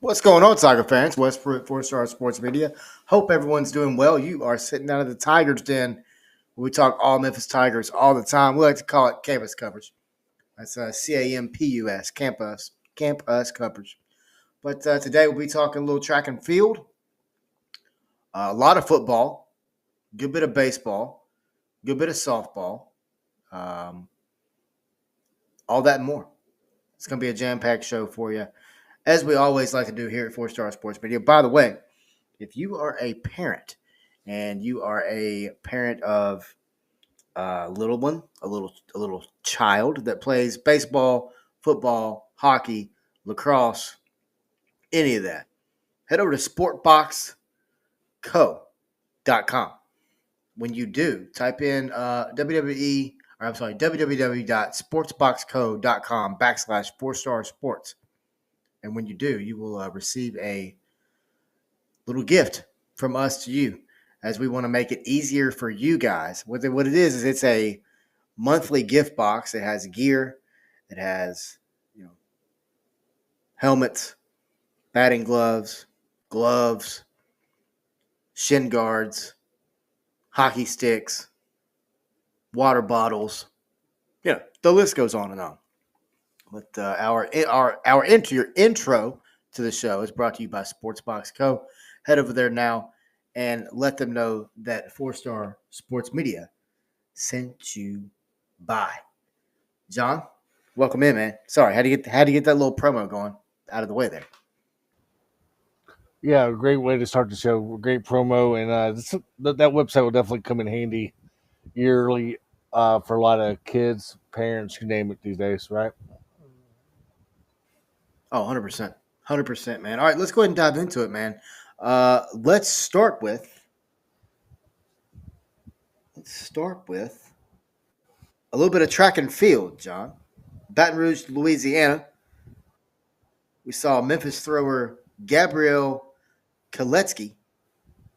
What's going on, Tiger fans? West Four Star Sports Media. Hope everyone's doing well. You are sitting out of the Tigers Den. We talk all Memphis Tigers all the time. We like to call it campus coverage. That's CAMPUS, campus coverage. But today we'll be talking a little track and field, a lot of football, good bit of baseball, good bit of softball, um, all that and more. It's going to be a jam-packed show for you, as we always like to do here at Four Star Sports Media. By the way, if you are a parent and you are a parent of a little one, a little child that plays baseball, football, hockey, lacrosse, any of that, head over to sportboxco.com. When you do, type in www.sportsboxco.com/4 star sports. And when you do, you will receive a little gift from us to you, as we want to make it easier for you guys. What it is it's a monthly gift box. It has gear, it has helmets, batting gloves, shin guards, hockey sticks, water bottles. The list goes on and on. But our intro to the show is brought to you by Sportsbox Co. Head over there now and let them know that 4 Star Sports Media sent you by. John, welcome in, man. Sorry, had to get that little promo going out of the way there. Yeah, great way to start the show. Great promo, and that website will definitely come in handy yearly for a lot of kids, parents, you name it these days, right? Oh, 100%. 100%, man. All right, let's go ahead and dive into it, man. Let's start with a little bit of track and field, John. Baton Rouge, Louisiana. We saw Memphis thrower Gabriel Koletsky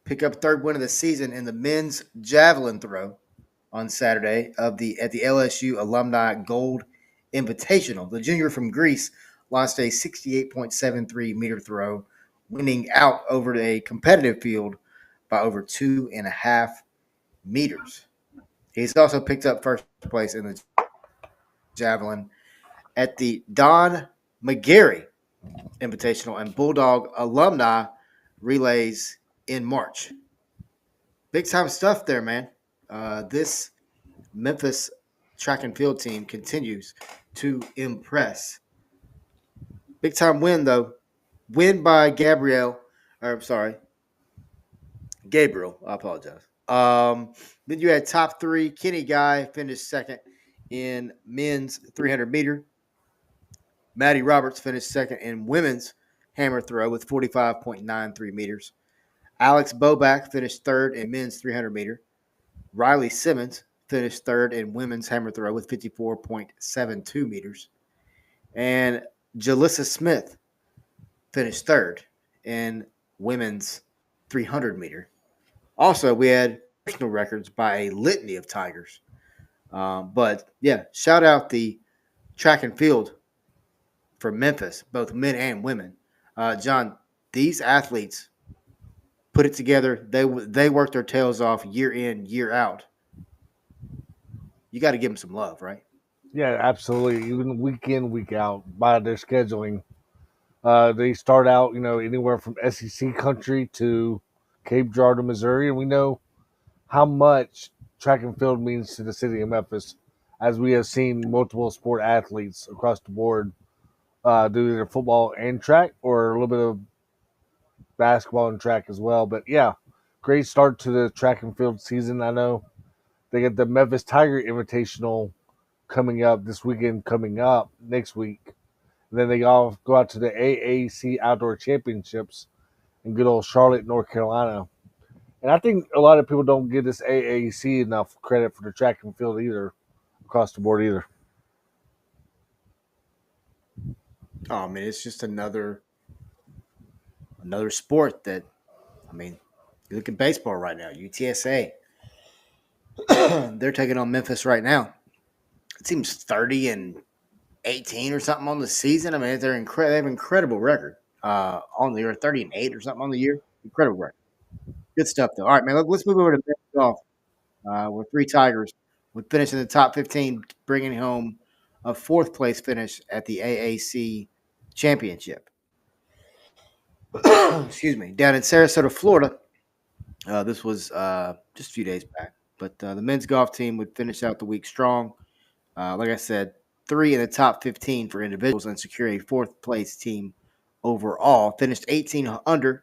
pick up third win of the season in the men's javelin throw on Saturday at the LSU Alumni Gold Invitational. The junior from Greece launched a 68.73 meter throw, winning out over a competitive field by over 2.5 meters. He's also picked up first place in the javelin at the Don McGarry Invitational and Bulldog Alumni Relays in March. Big time stuff there, man. This Memphis track and field team continues to impress. Big time win, though. Win by Gabriel. Gabriel. I apologize. Then you had top three. Kenny Guy finished second in men's 300 meter. Maddie Roberts finished second in women's hammer throw with 45.93 meters. Alex Boback finished third in men's 300 meter. Riley Simmons finished third in women's hammer throw with 54.72 meters. And Jalissa Smith finished third in women's 300 meter. Also, we had personal records by a litany of Tigers. But yeah, shout out the track and field for Memphis, both men and women. John, these athletes put it together. They work their tails off year in, year out. You got to give them some love, right? Yeah, absolutely. Even week in, week out, by their scheduling, they start out, anywhere from SEC country to Cape Girardeau, Missouri, and we know how much track and field means to the city of Memphis, as we have seen multiple sport athletes across the board do either football and track, or a little bit of basketball and track as well. But yeah, great start to the track and field season. I know they get the Memphis Tiger Invitational coming up this weekend, coming up next week. And then they all go out to the AAC Outdoor Championships in good old Charlotte, North Carolina. And I think a lot of people don't give this AAC enough credit for the track and field either, across the board either. Oh, I mean, it's just another sport that, you look at baseball right now, UTSA. They're taking on Memphis right now. It seems 30-18 or something on the season. I mean, they have an incredible record. on the year, 30-8 or something on the year. Incredible record. Good stuff though. All right, man. Let's move over to men's golf. Where three Tigers would finish in the top 15, bringing home a fourth place finish at the AAC Championship. Excuse me. Down in Sarasota, Florida. This was just a few days back. But the men's golf team would finish out the week strong. Like I said, three in the top 15 for individuals and secure a fourth place team overall. Finished 18 under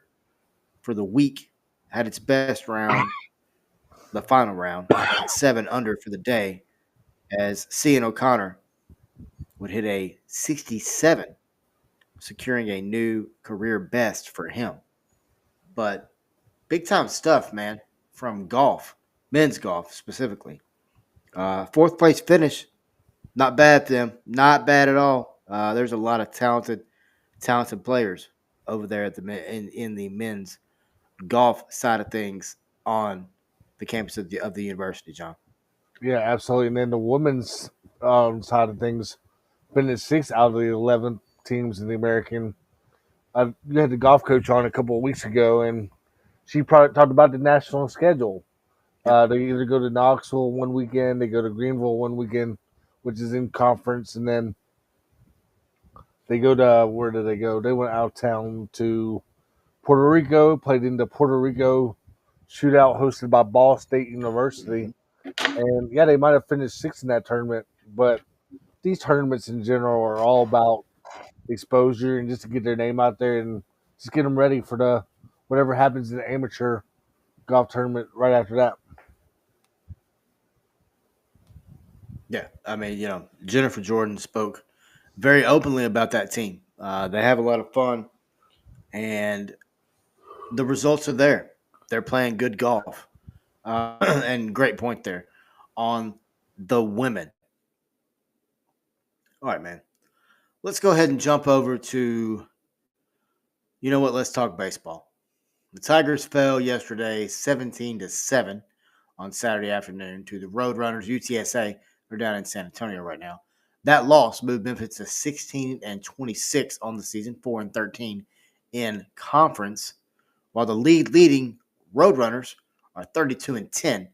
for the week. Had its best round, the final round, at 7 under for the day, as Cian O'Connor would hit a 67, securing a new career best for him. But big time stuff, man, from golf, men's golf specifically. Fourth place finish, not bad, them, not bad at all. There's a lot of talented players over there at in the men's golf side of things on the campus of the university, John. Yeah, absolutely. And then the women's side of things, finished 6 out of the 11 teams in the American. You had the golf coach on a couple of weeks ago, and she probably talked about the national schedule. Yep. They either go to Knoxville one weekend, they go to Greenville one weekend, which is in conference, and then they go to where did they go? They went out of town to Puerto Rico, played in the Puerto Rico shootout hosted by Ball State University. And yeah, they might have finished sixth in that tournament, but these tournaments in general are all about exposure and just to get their name out there and just get them ready for the whatever happens in the amateur golf tournament right after that. Yeah, I mean, Jennifer Jordan spoke very openly about that team. They have a lot of fun, and the results are there. They're playing good golf, and great point there on the women. All right, man. Let's go ahead and jump over to, you know what? Let's talk baseball. The Tigers fell yesterday, 17-7 on Saturday afternoon to the Roadrunners UTSA. They're down in San Antonio right now. That loss moved Memphis to 16-26 on the season, 4-13 in conference, while the leading Roadrunners are 32-10,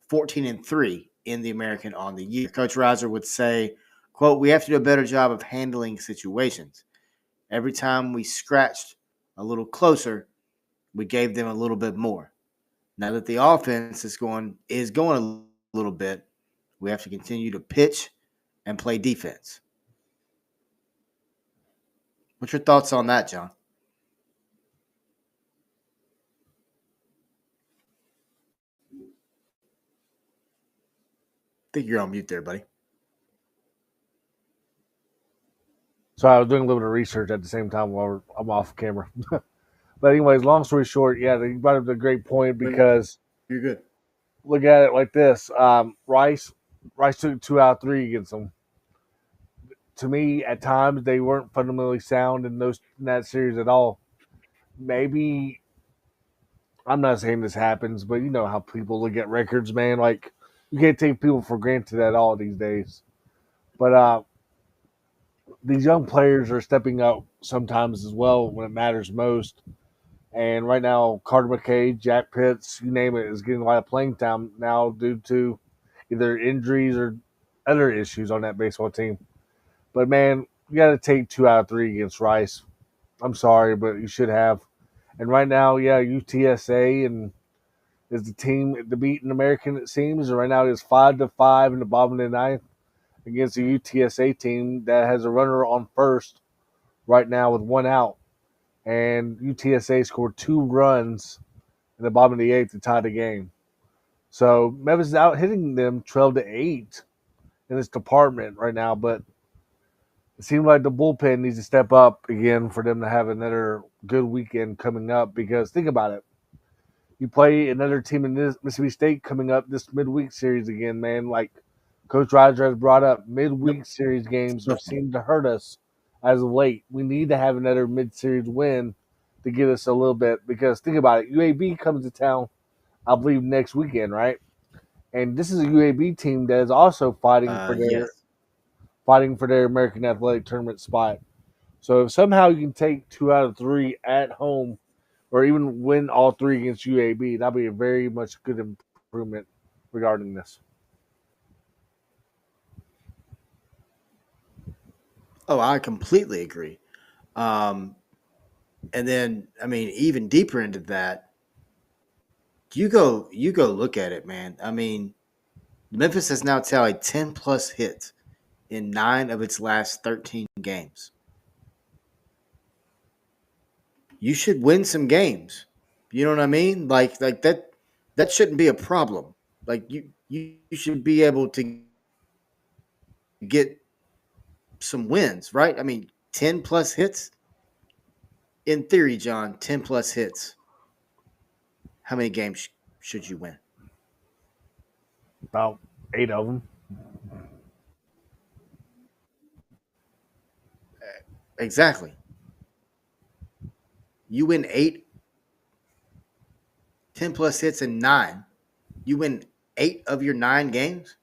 14-3 in the American on the year. Coach Reiser would say, quote, "We have to do a better job of handling situations. Every time we scratched a little closer, we gave them a little bit more. Now that the offense is going a little bit, we have to continue to pitch and play defense." What's your thoughts on that, John? I think you're on mute there, buddy. So I was doing a little bit of research at the same time while I'm off camera. But anyways, long story short, yeah, they brought up a great point because You're good. look at it like this: Rice took 2 out of 3 against them. To me, at times they weren't fundamentally sound in that series at all. Maybe I'm not saying this happens, but you know how people look at records, man. Like you can't take people for granted at all these days. But these young players are stepping up sometimes as well when it matters most. And right now, Carter McKay, Jack Pitts, you name it, is getting a lot of playing time now due to either injuries or other issues on that baseball team. But man, you got to take 2 out of 3 against Rice. I'm sorry, but you should have. And right now, yeah, UTSA and is the team to beat an American, it seems. And right now, it is 5-5 in the bottom of the ninth against a UTSA team that has a runner on first right now with 1 out. And UTSA scored 2 runs in the bottom of the 8th to tie the game. So Memphis is out hitting them 12-8 in this department right now, but it seems like the bullpen needs to step up again for them to have another good weekend coming up. Because think about it, you play another team in this Mississippi State coming up this midweek series again, man. Like Coach Roger has brought up, midweek series games seem to hurt us as of late. We need to have another mid-series win to get us a little bit. Because think about it, UAB comes to town, I believe, next weekend, right? And this is a UAB team that is also fighting for their Yes. American Athletic Tournament spot. So if somehow you can take 2 out of 3 at home, or even win all 3 against UAB, that'll be a very much good improvement regarding this. Oh, I completely agree. Um, and then, I mean, even deeper into that, you go look at it, man. I mean, Memphis has now tallied 10 plus hits in 9 of its last 13 games. You should win some games. You know what I mean? Like that shouldn't be a problem. Like you should be able to get some wins, right? I mean, 10 plus hits in theory, John, 10 plus hits. How many games should you win? About 8 of them. Exactly. You win 10 plus hits in 9. You win 8 of your 9 games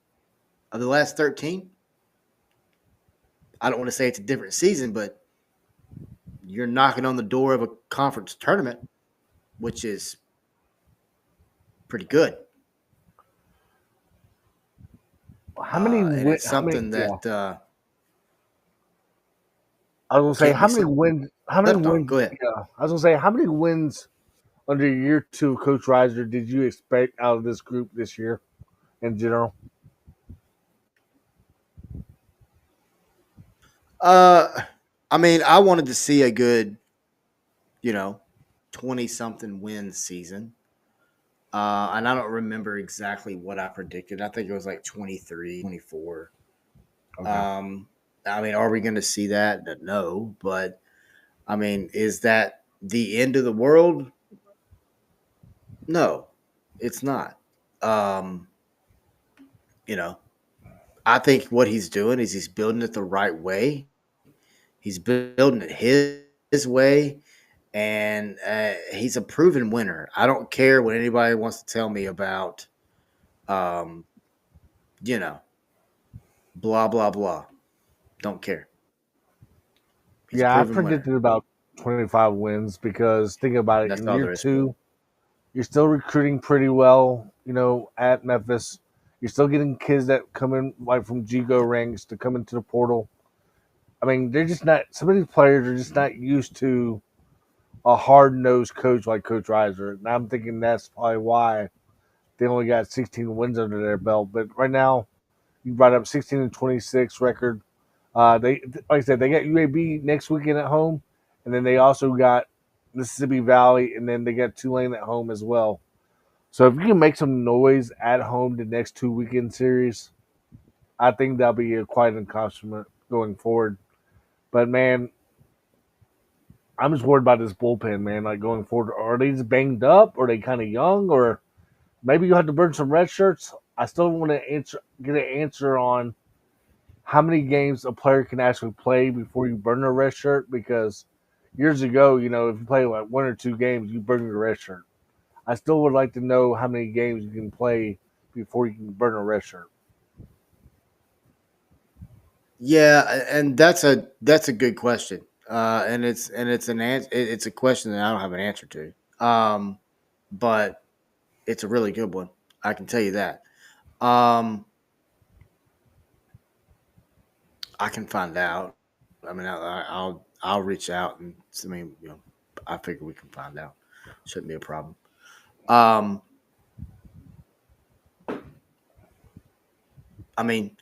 of the last 13. I don't want to say it's a different season, but you're knocking on the door of a conference tournament, which is pretty good. How many And win? it's How many? something Yeah, that I was gonna say can't be how many wins? How many slept on. wins? Go ahead. Yeah, I was gonna say how many wins under year 2 of Coach Reiser did you expect out of this group this year in general? Uh, I mean, I wanted to see a good, you know, 20 something win season. And I don't remember exactly what I predicted. I think it was like 23, 24. Okay. Um, I mean, are we going to see that? No. But, I mean, is that the end of the world? No, it's not. Um, you know, I think what he's doing is he's building it the right way. He's building it his way, and he's a proven winner. I don't care what anybody wants to tell me about, um, you know, blah blah blah. Don't care. He's a Yeah, I proven winner. predicted about 25 wins because think about it. That's In all year there is to it. two, you're still recruiting pretty well. At Memphis, you're still getting kids that come in like from Go ranks to come into the portal. I mean, they're just not. Some of these players are just not used to a hard nosed coach like Coach Reiser, and I'm thinking that's probably why they only got 16 wins under their belt. But right now, you brought up 16-26 record. They like I said, they got UAB next weekend at home, and then they also got Mississippi Valley, and then they got Tulane at home as well. So if you can make some noise at home the next 2 weekend series, I think that'll be quite an accomplishment going forward. But man, I'm just worried about this bullpen, man. Like going forward, are they just banged up? Or are they kind of young? Or maybe you have to burn some red shirts. I still want to get an answer on how many games a player can actually play before you burn a red shirt. Because years ago, if you play like 1 or 2 games, you burn your red shirt. I still would like to know how many games you can play before you can burn a red shirt. Yeah, and that's a good question. It's a question that I don't have an answer to. But it's a really good one. I can tell you that. Um, I can find out. I mean, I'll reach out and I mean, I figure we can find out. Shouldn't be a problem. Um, I mean,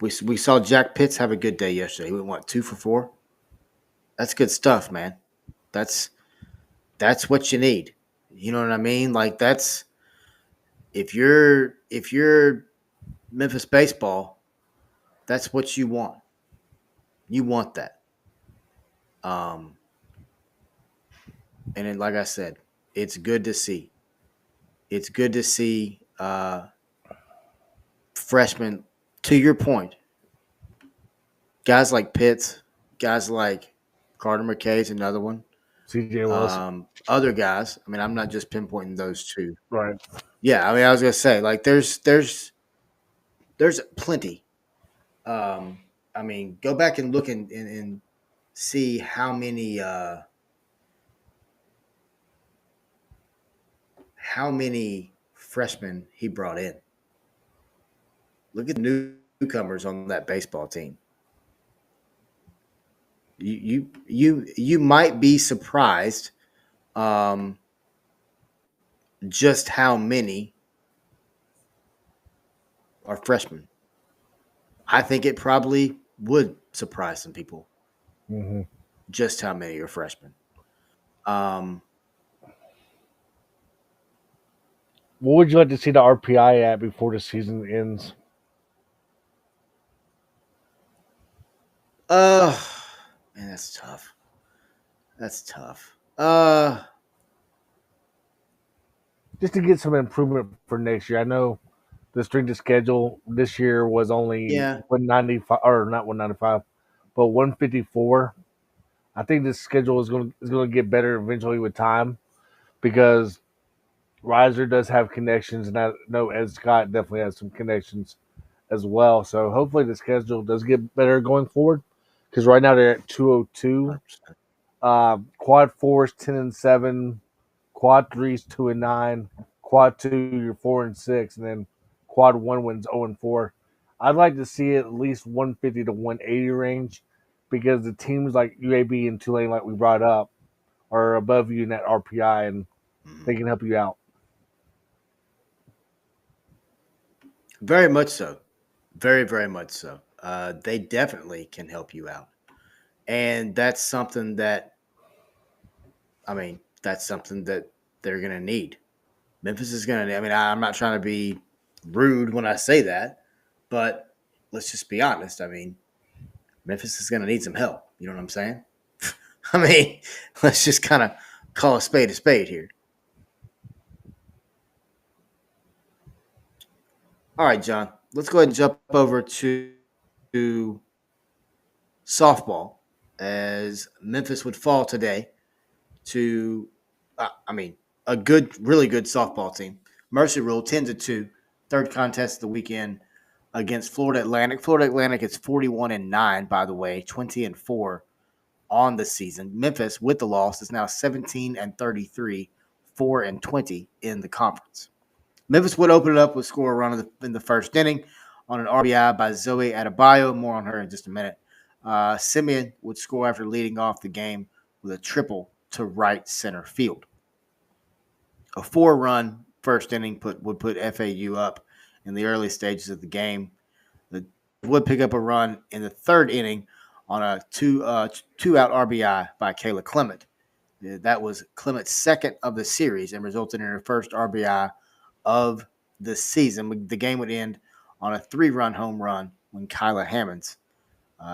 we saw Jack Pitts have a good day yesterday. He went what 2 for 4. That's good stuff, man. That's that's what you need. You know what I mean? Like that's if you're Memphis baseball, that's what you want. You want that. Um, and then, like I said, it's good to see. It's good to see freshmen. To your point, guys like Pitts, guys like Carter McKay's another one. CJ Willis, Other guys. I mean, I'm not just pinpointing those two. right? Yeah, I mean, I was gonna say like there's plenty. I mean, go back and look and see how many freshmen he brought in. Look at the newcomers on that baseball team. You might be surprised um, just how many are freshmen. I think it probably would surprise some people Hmm. just how many are freshmen. Um, What would you like to see the RPI at before the season ends? uh, man, that's tough. That's tough. Just to get some improvement for next year. I know the strength of schedule this year was only Yeah, 195, or not 195, but 154. I think this schedule is going to get better eventually with time because Riser does have connections, and I know Ed Scott definitely has some connections as well. So hopefully the schedule does get better going forward because right now they're at 202. 100%. Quad fours 10-7, quad threes 2-9, quad two you're 4-6, and then quad one wins 0-4. I'd like to see it at least 150 to 180 range because the teams like UAB and Tulane, like we brought up, are above you in that RPI and Mhm. they can help you out. Very much so. Very, very much so. They definitely can help you out. And that's something that, I mean, that's something that they're going to need. Memphis is going to, I mean, I'm not trying to be rude when I say that, but let's just be honest. I mean, Memphis is going to need some help. You know what I'm saying? I mean, let's just kind of call a spade here. All right, John, let's go ahead and jump over to softball as Memphis would fall today to, I mean, a good, really good softball team. Mercy Rule 10-2, third contest of the weekend against Florida Atlantic. Florida Atlantic is 41-9, by the way, 20-4 on the season. Memphis, with the loss, is now 17-33, 4-20 in the conference. Memphis would open it up with score a run in the first inning on an RBI by Zoe Adebayo. More on her in just a minute. Simeon would score after leading off the game with a triple to right center field. A 4-run first inning would put FAU up in the early stages of the game. The would pick up a run in the third inning on a two out RBI by Kayla Clement. That was Clement's second of the series and resulted in her first RBI of the season. The game would end on a 3-run home run when Kyla Hammonds,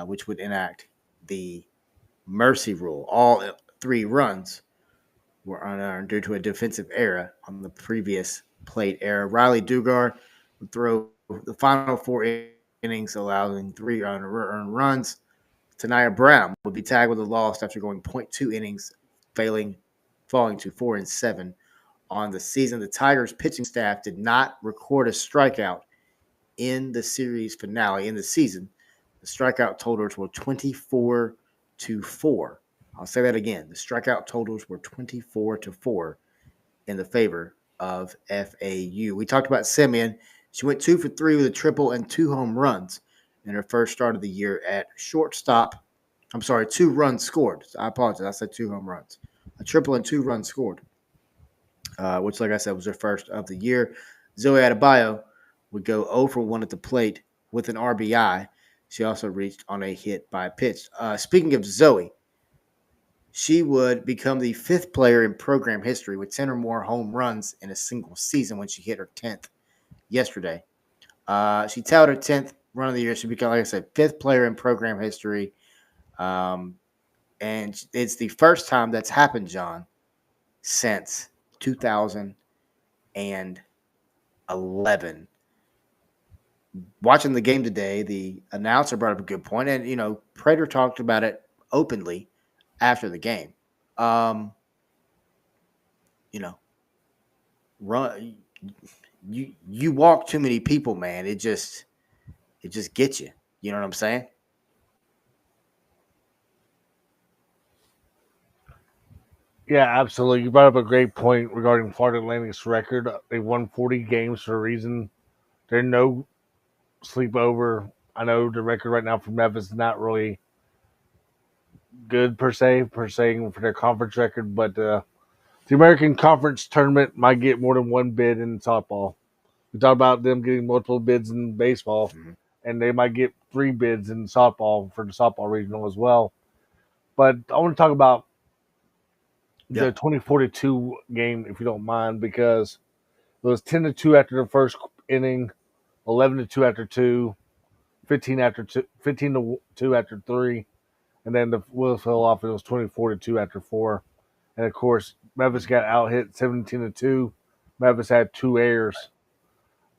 which would enact the mercy rule. All 3 runs were unearned due to a defensive error on the previous plate error. Riley Dugard would throw the final 4 innings, allowing 3 unearned runs. Tanaya Brown would be tagged with a loss after going .2 innings, falling to 4-7 on the season. The Tigers pitching staff did not record a strikeout in the series finale in the season. The strikeout totals were 24-4. I'll say that again. The strikeout totals were 24-4 in the favor of FAU. We talked about Simeon. She went 2 for 3 with a triple and 2 home runs in her first start of the year at shortstop. I'm sorry, 2 runs scored. I apologize. I said 2 home runs. A triple and 2 runs scored, which, like I said, was her first of the year. Zoe Adebayo would go 0 for 1 at the plate with an RBI. She also reached on a hit by pitch. Speaking of Zoe, she would become the 5th player in program history with 10 or more home runs in a single season when she hit her 10th yesterday. She touted her 10th run of the year. She became, like I said, 5th player in program history. And it's the first time that's happened, John, since 2011. Watching the game today, the announcer brought up a good point, and Prater talked about it openly after the game. Um, you know, run you walk too many people, man. It just gets you. You know what I'm saying? Yeah, absolutely. You brought up a great point regarding Florida Atlantic's record. They won 40 games for a reason. They're no sleepover. I know the record right now for Memphis is not really good per se for their conference record, but the American Conference tournament might get more than one bid in softball. We talked about them getting multiple bids in baseball, Mm-hmm. and they might get three bids in softball for the softball regional as well. But I want to talk about Yeah. the 2042 game, if you don't mind, because it was 10-2 after the first inning, 11-2 after two, 15 after two, 15-2 after three, and then the wheels fell off. And it was 24-2 after four, and of course Memphis got out hit 17-2. Memphis had two errors,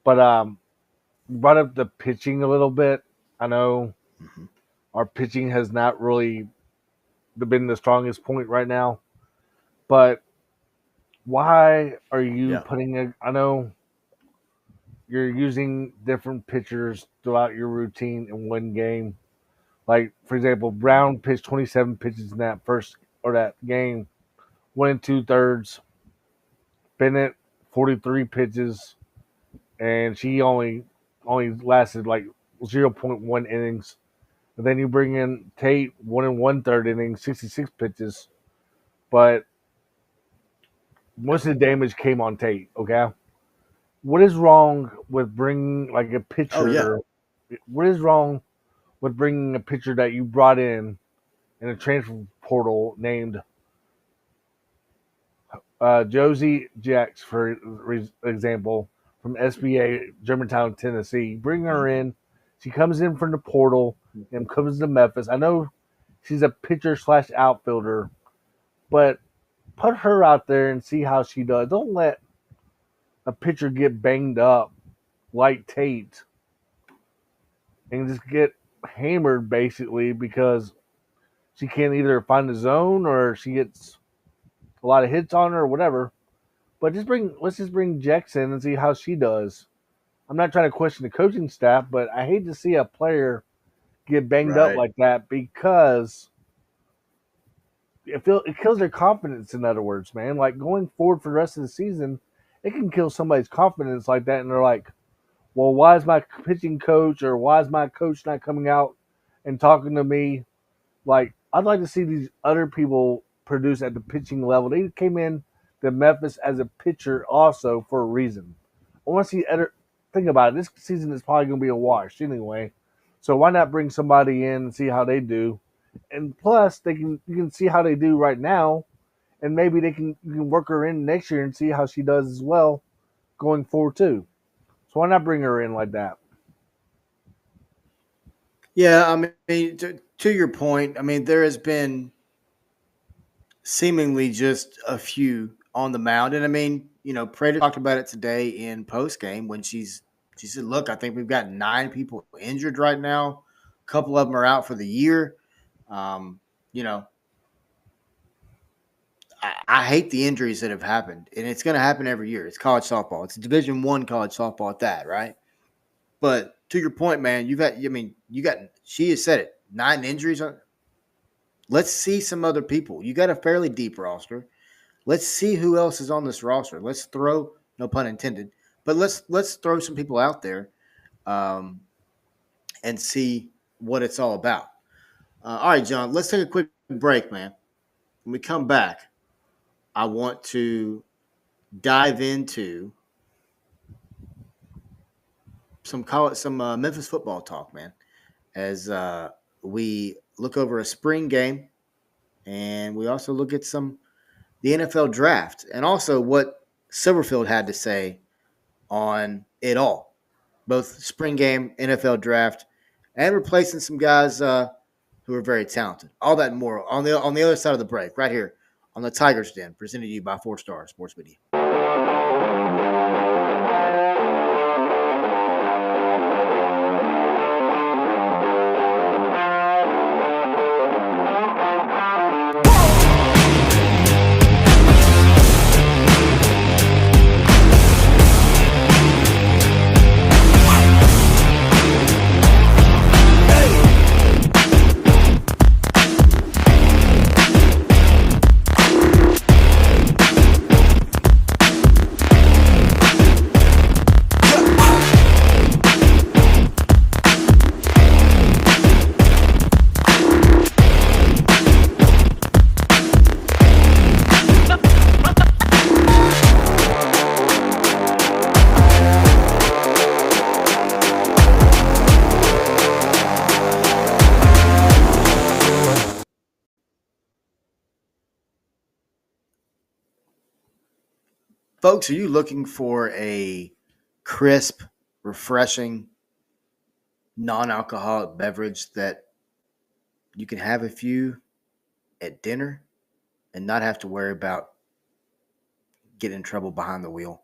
but you brought up the pitching a little bit. I know Mm-hmm. our pitching has not really been the strongest point right now, but why are you Yeah. putting a? I know you're using different pitchers throughout your routine in one game. Like for example, Brown pitched 27 pitches in that first or that game, 1 2/3. Bennett 43 pitches, and she only lasted like 0.1 innings. And then you bring in Tate 1 1/3 innings, 66 pitches, but most of the damage came on Tate. Okay, what is wrong with bringing like a Oh yeah. pitcher? What is wrong with bringing a pitcher that you brought in a transfer portal named Josie Jacks, for example, from SBA Germantown, Tennessee? Bring her Mm-hmm. in. She comes in from the portal and comes to Memphis. I know she's a pitcher slash outfielder, but put her out there and see how she does. Don't let a pitcher get banged up like Tate and just get hammered basically because she can't either find the zone or she gets a lot of hits on her or whatever. But let's just bring Jex in and see how she does. I'm not trying to question the coaching staff, but I hate to see a player get banged up Right. like that because it kills their confidence. In other words, man, like going forward for the rest of the season, it can kill somebody's confidence like that, and they're like, "Well, why is my pitching coach or why is my coach not coming out and talking to me?" Like, I'd like to see these other people produce at the pitching level. They came in to Memphis as a pitcher also for a reason. I want to see other. Think about it. This season is probably going to be a wash anyway. So why not bring somebody in and see how they do? And plus, you can see how they do right now, and maybe you can work her in next year and see how she does as well going forward too. So why not bring her in like that? Yeah. I mean, to your point, I mean, there has been seemingly just a few on the mound, and I mean, Prater talked about it today in post game when she said, "Look, I think we've got 9 people injured right now. A couple of them are out for the year." Um, you know, I hate the injuries that have happened, and it's going to happen every year. It's college softball. It's Division I college softball at that, right? But to your point, man, you've got. I mean, you got. She has said it. 9 injuries. Let's see some other people. You got a fairly deep roster. Let's see who else is on this roster. Let's throw, no pun intended, but let's throw some people out there, um, and see what it's all about. All right, John. Let's take a quick break, man. When we come back, I want to dive into some Memphis football talk, man. As we look over a spring game, and we also look at the NFL draft, and also what Silverfield had to say on it all, both spring game, NFL draft, and replacing some guys who are very talented. All that and more on the other side of the break, right here on the Tigers Den, presented to you by 4 Star Sports Media. Folks, are you looking for a crisp, refreshing, non alcoholic beverage that you can have a few at dinner and not have to worry about getting in trouble behind the wheel?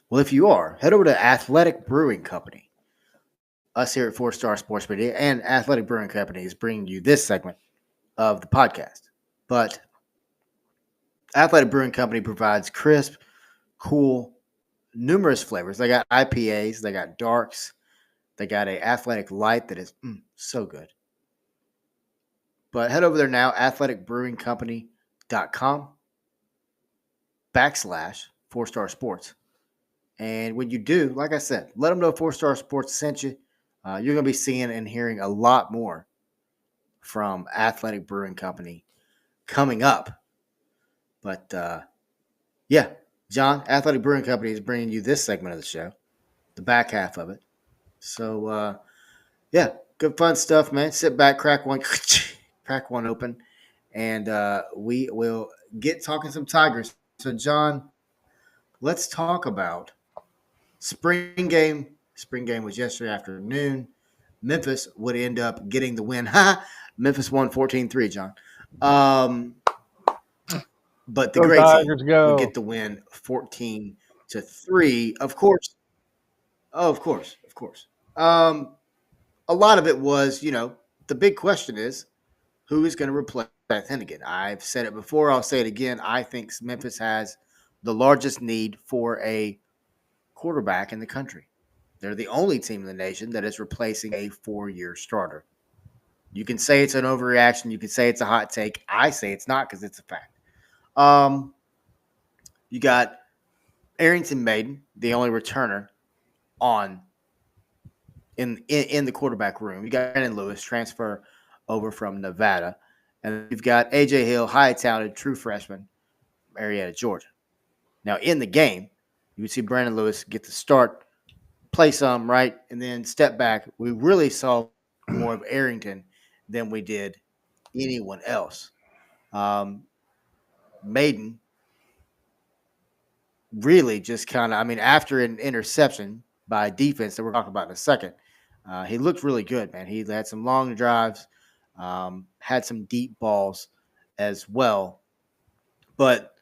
Well, if you are, head over to Athletic Brewing Company. Us here at Four Star Sports Media and Athletic Brewing Company is bringing you this segment of the podcast. But Athletic Brewing Company provides crisp, cool, numerous flavors. They got IPAs, they got darks, they got a athletic light that is so good. But head over there now, athleticbrewingcompany.com / 4-star sports. And when you do, like I said, let them know 4-star sports sent you. You're going to be seeing and hearing a lot more from Athletic Brewing Company coming up. But yeah, John, Athletic Brewing Company is bringing you this segment of the show, the back half of it. So yeah, good fun stuff, man. Sit back, crack one open, and we will get talking some Tigers. So John, let's talk about spring game. Spring game was yesterday afternoon. Memphis would end up getting the win. Memphis won 14-3, John. But the Go great Tigers, team go. would get the win 14-3. Of course. Oh, of course. A lot of it was, the big question is who is going to replace Beth Hennigan? I've said it before. I'll say it again. I think Memphis has the largest need for a quarterback in the country. They're the only team in the nation that is replacing a 4-year starter. You can say it's an overreaction. You can say it's a hot take. I say it's not because it's a fact. You got Arrington Maiden, the only returner on in the quarterback room. You got Brandon Lewis, transfer over from Nevada. And you've got A.J. Hill, high talented, true freshman, Marietta, Georgia. Now, in the game, you would see Brandon Lewis get the start, play some, right, and then step back. We really saw more of Arrington than we did anyone else. Maiden really just kind of, after an interception by defense that we're talking about in a second, he looked really good, man. He had some long drives, had some deep balls as well. But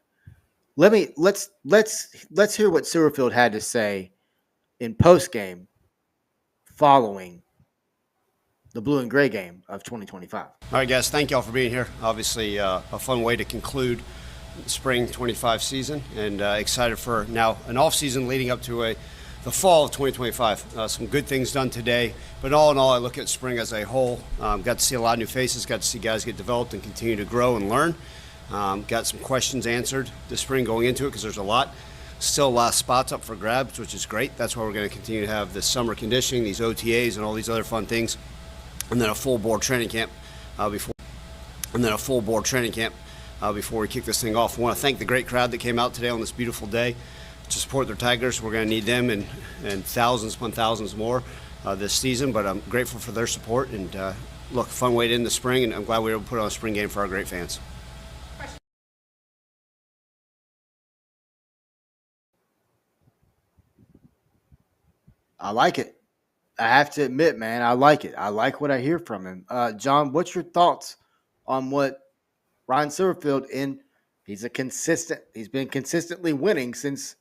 let's hear what Sewerfield had to say in post game following the blue and gray game of 2025. All right, guys, thank y'all for being here. Obviously, a fun way to conclude the spring 25 season, and excited for now an off season leading up to the fall of 2025. Some good things done today, but all in all, I look at spring as a whole. Got to see a lot of new faces, got to see guys get developed and continue to grow and learn. Got some questions answered this spring going into it because there's still a lot of spots up for grabs, which is great. That's why we're going to continue to have this summer conditioning, these OTAs, and all these other fun things, and then a full board training camp before we kick this thing off. I want to thank the great crowd that came out today on this beautiful day to support their Tigers. We're going to need them and thousands upon thousands more this season, but I'm grateful for their support. And look, fun way to end the spring, and I'm glad we were able to put on a spring game for our great fans. I like it. I have to admit, man, I like it. I like what I hear from him. John, what's your thoughts on what Ryan Sewerfield he's been consistently winning since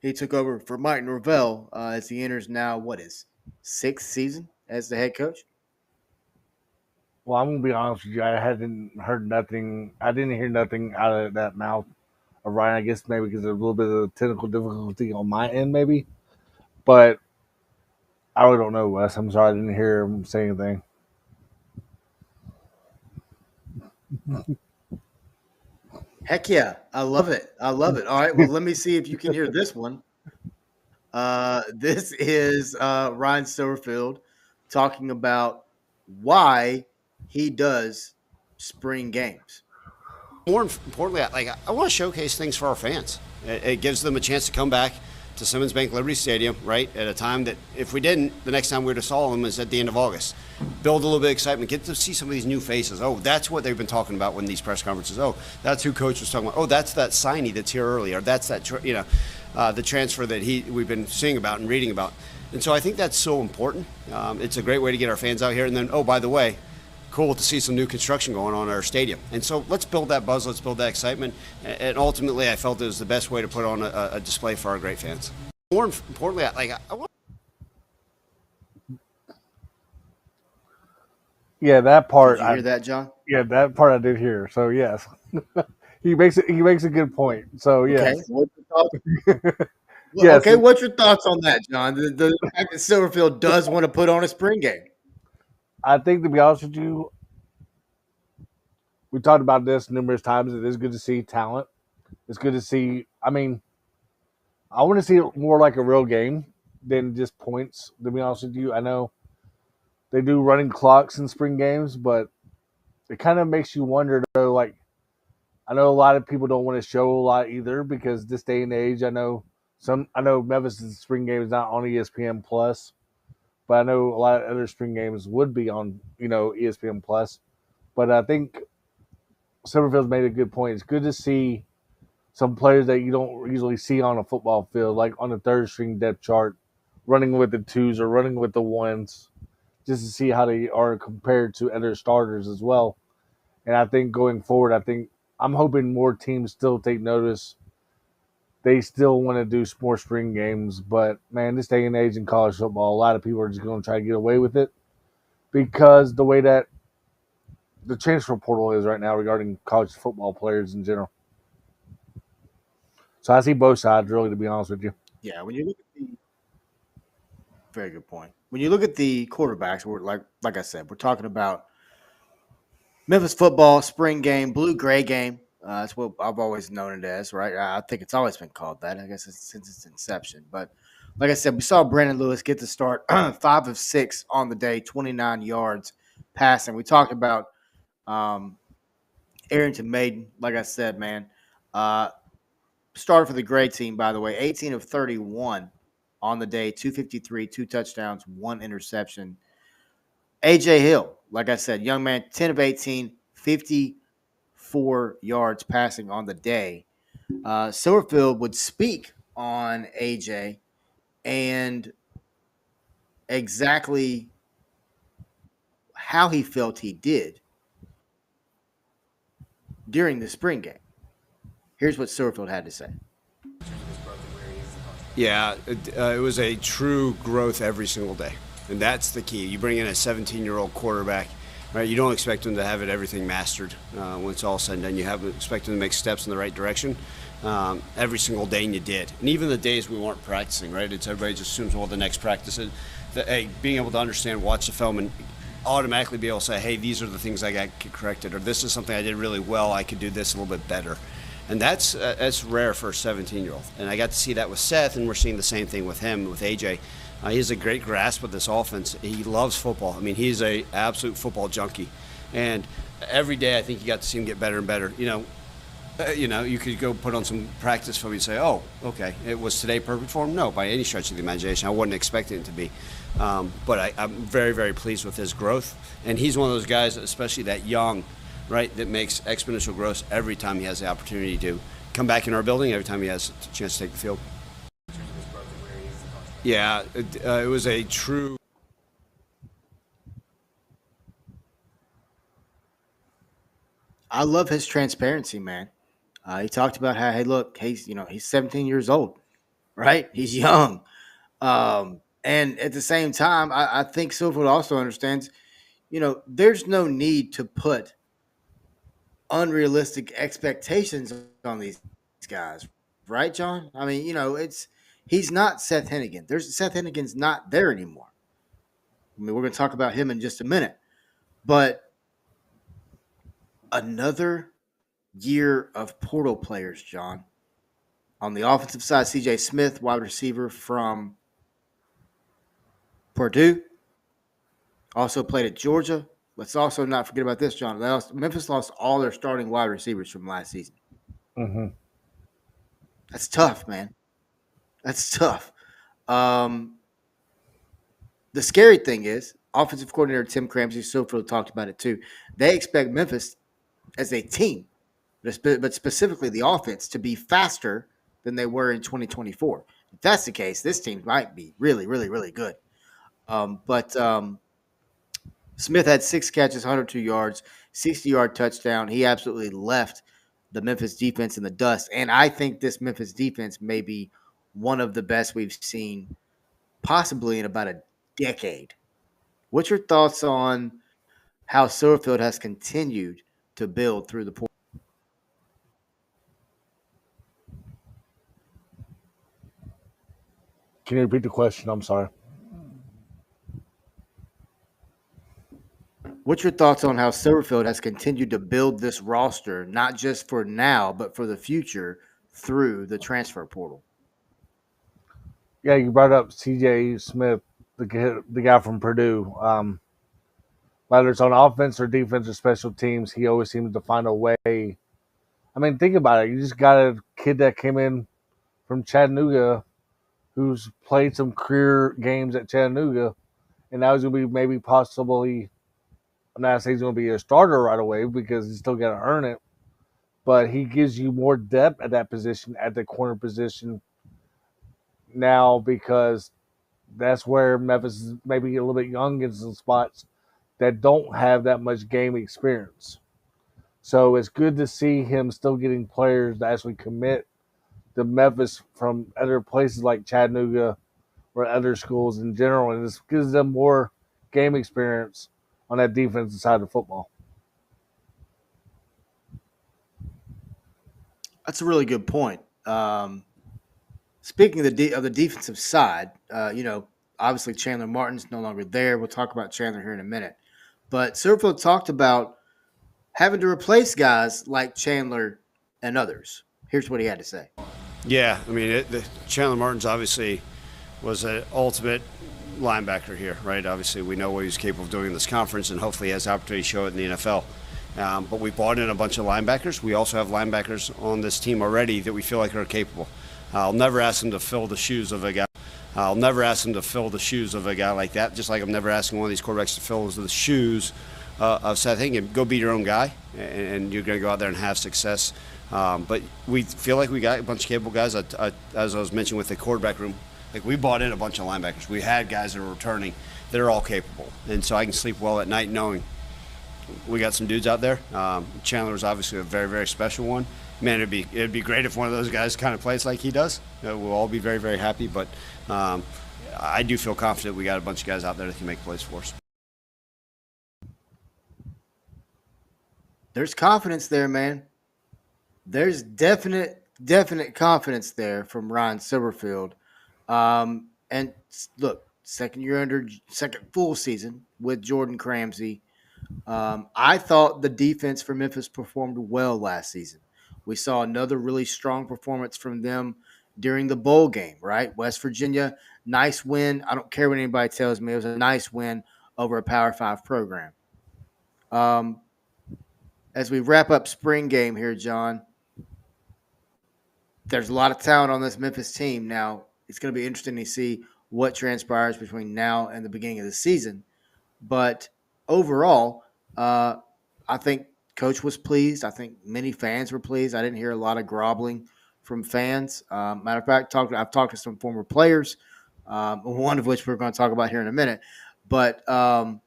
he took over for Mike Norvell as he enters now his 6th season as the head coach? Well, I'm gonna be honest with you. I hadn't heard nothing. I didn't hear nothing out of that mouth of Ryan. I guess maybe because of a little bit of technical difficulty on my end, maybe. But I really don't know, Wes. I'm sorry I didn't hear him say anything. Heck yeah. I love it. All right. Well, let me see if you can hear this one. This is Ryan Sewerfield talking about why he does spring games. More importantly, I want to showcase things for our fans. It gives them a chance to come back to Simmons Bank Liberty Stadium, right, at a time that if we didn't, the next time we would have saw them is at the end of August. Build a little bit of excitement, get to see some of these new faces. Oh, that's what they've been talking about when these press conferences. Oh, that's who Coach was talking about. Oh, that's that signee that's here early, or that's that, the transfer that we've been seeing about and reading about. And so I think that's so important. It's a great way to get our fans out here. And then, oh, by the way, cool to see some new construction going on at our stadium. And so let's build that buzz, let's build that excitement. And ultimately, I felt it was the best way to put on a display for our great fans. More importantly, I want. Yeah, that part. Did you hear that, John? Yeah, that part I did hear. So yes, he makes a good point. So yes, Okay. What's your thoughts? yes. Okay, what's your thoughts on that, John? The fact that Silverfield does want to put on a spring game. I think, to be honest with you, we talked about this numerous times. It is good to see talent. It's good to see. I mean, I want to see it more like a real game than just points. To be honest with you, I know they do running clocks in spring games, but it kind of makes you wonder, though. Like, I know a lot of people don't want to show a lot either, because this day and age, I know Memphis' spring game is not on ESPN Plus, but I know a lot of other spring games would be on, ESPN Plus. But I think Silverfield's made a good point. It's good to see some players that you don't usually see on a football field, like on the third string depth chart, running with the twos or running with the ones, just to see how they are compared to other starters as well. And I think going forward, I'm hoping more teams still take notice. They still want to do more spring games, but man, this day and age in college football, a lot of people are just going to try to get away with it because the way that the transfer portal is right now regarding college football players in general. So I see both sides, really, to be honest with you. Yeah, when you look at the very good point. When you look at the quarterbacks, we're like I said, we're talking about Memphis football spring game, blue-gray game. That's what I've always known it as, right? I think it's always been called that. I guess since its inception. But like I said, we saw Brandon Lewis get the start, 5 of 6 on the day, 29 yards passing. We talked about Arrington Maiden. Like I said, man, started for the gray team, by the way, 18 of 31 on the day, 253, 2 touchdowns, 1 interception. AJ Hill, like I said, young man, 10 of 18, 54 yards passing on the day. Silverfield would speak on AJ and exactly how he felt he did during the spring game. Here's what Silverfield had to say. Yeah, it was a true growth every single day. And that's the key. You bring in a 17-year-old quarterback, right? You don't expect him to have everything mastered when it's all said and done. You expect him to make steps in the right direction every single day, and you did. And even the days we weren't practicing, right? It's everybody just assumes, well, the next practice is being able to understand, watch the film, and automatically be able to say, hey, these are the things I got corrected, or this is something I did really well. I could do this a little bit better. And that's rare for a 17-year-old. And I got to see that with Seth, and we're seeing the same thing with him, with AJ. He has a great grasp of this offense. He loves football. I mean, he's a absolute football junkie. And every day I think you got to see him get better and better. You could go put on some practice film and say, oh, okay, it was today perfect for him? No, by any stretch of the imagination. I wasn't expecting it to be. But I'm very, very pleased with his growth. And he's one of those guys, especially that young, right, that makes exponential growth every time he has the opportunity to come back in our building, every time he has a chance to take the field. Yeah, it was a true. I love his transparency, man. He talked about how, hey, look, he's 17 years old, right? He's young, and at the same time, I think Silverwood also understands, there's no need to put unrealistic expectations on these guys, right, John? I mean, he's not Seth Hennigan. Seth Hennigan's not there anymore. I mean, we're going to talk about him in just a minute, but another year of portal players, John. On the offensive side, CJ Smith, wide receiver from Purdue, also played at Georgia. Let's also not forget about this, John. Memphis lost all their starting wide receivers from last season. Mm-hmm. That's tough, man. That's tough. Um, the scary thing is, offensive coordinator Tim Cramsey, Silverfield talked about it too. They expect Memphis as a team, but specifically the offense, to be faster than they were in 2024. If that's the case, this team might be really, really, really good. But Smith had 6 catches, 102 yards, 60-yard touchdown. He absolutely left the Memphis defense in the dust. And I think this Memphis defense may be one of the best we've seen possibly in about a decade. What's your thoughts on how Silverfield has continued to build through the portal? Can you repeat the question? I'm sorry. What's your thoughts on how Silverfield has continued to build this roster, not just for now, but for the future through the transfer portal? Yeah, you brought up C.J. Smith, the guy from Purdue. Whether it's on offense or defense or special teams, he always seems to find a way. I mean, think about it. You just got a kid that came in from Chattanooga who's played some career games at Chattanooga, and now he's going to be maybe possibly, I'm not saying he's going to be a starter right away because he's still got to earn it, but he gives you more depth at that position, at the corner position now, because that's where Memphis is maybe a little bit young in some spots that don't have that much game experience. So it's good to see him still getting players to actually commit to Memphis from other places like Chattanooga or other schools in general, and this gives them more game experience on that defensive side of football. That's a really good point. Speaking of the defensive side, obviously Chandler Martin's no longer there. We'll talk about Chandler here in a minute. But Silverfield talked about having to replace guys like Chandler and others. Here's what he had to say. Yeah, I mean, Chandler Martin's obviously was an ultimate linebacker here, right? Obviously, we know what he's capable of doing in this conference, and hopefully he has the opportunity to show it in the NFL. But we brought in a bunch of linebackers. We also have linebackers on this team already that we feel like are capable. I'll never ask them to fill the shoes of a guy. I'll never ask them to fill the shoes of a guy like that, just like I'm never asking one of these quarterbacks to fill the shoes of Seth Hingham. Go be your own guy, and you're going to go out there and have success. But we feel like we got a bunch of capable guys. As I was mentioning with the quarterback room, like we bought in a bunch of linebackers. We had guys that are returning that are all capable. And so I can sleep well at night knowing we got some dudes out there. Chandler is obviously a very, very special one. Man, it'd be great if one of those guys kind of plays like he does. We'll all be very, very happy. But I do feel confident we got a bunch of guys out there that can make plays for us. There's confidence there, man. There's definite confidence there from Ryan Silverfield. And look, second full season with Jordan Cramsey. I thought the defense for Memphis performed well last season. We saw another really strong performance from them during the bowl game, right? West Virginia, nice win. I don't care what anybody tells me. It was a nice win over a Power 5 program. As we wrap up spring game here, John, there's a lot of talent on this Memphis team. Now, it's going to be interesting to see what transpires between now and the beginning of the season. But overall, I think coach was pleased. I think many fans were pleased. I didn't hear a lot of groveling from fans. Matter of fact, I've talked to some former players, one of which we're going to talk about here in a minute. But all